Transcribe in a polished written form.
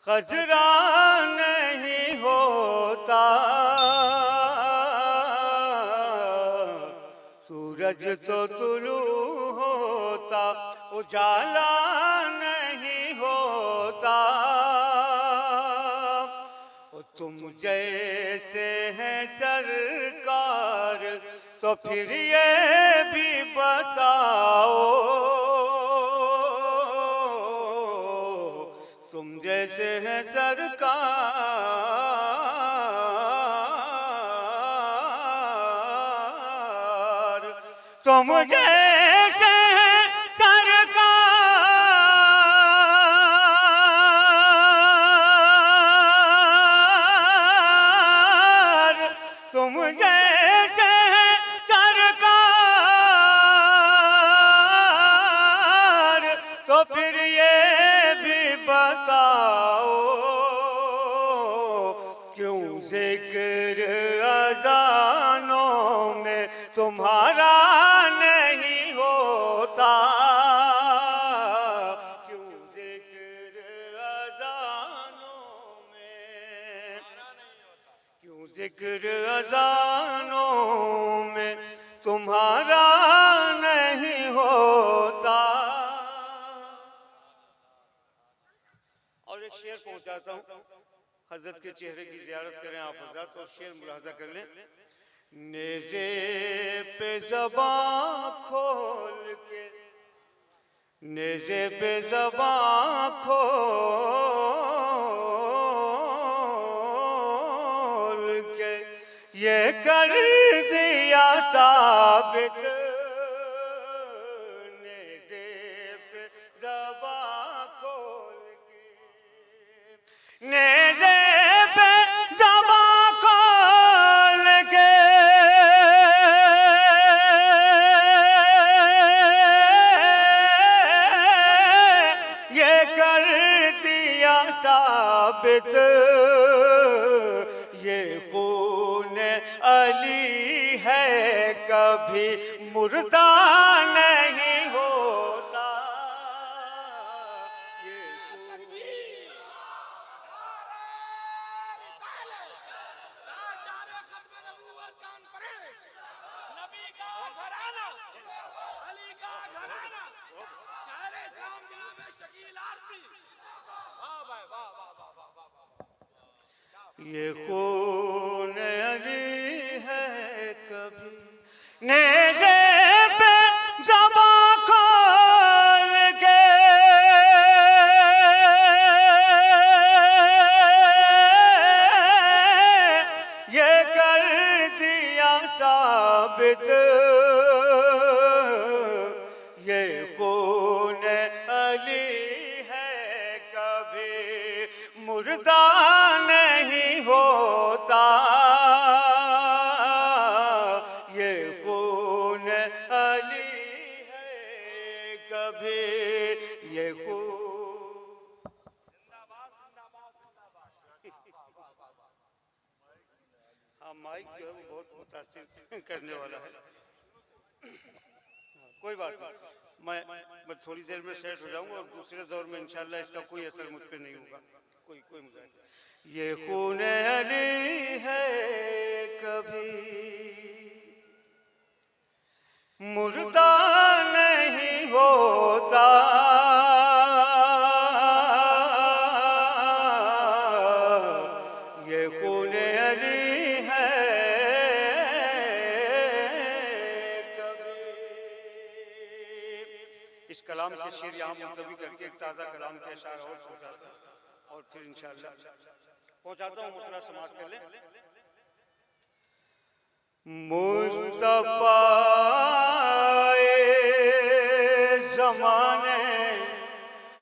खजरा नहीं होता, सूरज तो तुलू होता, उजाला नहीं होता। तुम जैसे हैं सरकार तो फिर ये भी बताओ, तुम जैसे हैं सरकार, तुम जैसे हैं सरकार, तुम जैसे हैं सरकार, तो फिर ये भी बताओ, क्यों जिक्र अज़ानों में तुम्हारा नहीं होता, क्यों जिक्र अज़ानों में, क्यों जिक्र अज़ानों में तुम्हारा नहीं होता। और एक शेर पहुंचाता हूँ, हजरत के चेहरे की ज़ियारत करें आप हजरत, तो शेर मुलाहजा कर लें। नेज़े पे ज़बां खोल के, नेज़े पे ज़बां खोल के ये कर दिया साबित, नेज़े पे ज़बां खोल के, नेज़े पे ज़बां खोल के ये कर दिया साबित, ये खून अली है कभी मुर्दा नहीं होता, ये ये खून अली है कभी, नेज़े पे ज़बां खोल के ये कर दिया साबित, ये खून अली है कभी मुर्दा नहीं होता, ये खून अली है कभी, ये खून। हाँ, माइक जो है वो बहुत मुतासिर करने वाला है। कोई बात नहीं, मैं थोड़ी देर में सेट हो जाऊंगा और दूसरे दौर में इंशाल्लाह इसका कोई असर मुझ पे नहीं होगा, कोई मजा नहीं। ये खून अली है कभी मुर्दा नहीं होता, ये खून अली है कभी। इस कलाम से शेर यहाँ मुंतवी करके एक ताज़ा कलाम के अशार और पहुँचाता और फिर इंशाअल्लाह पहुँचाता हूँ, मुतरा समाज कर ले। मुस्तफा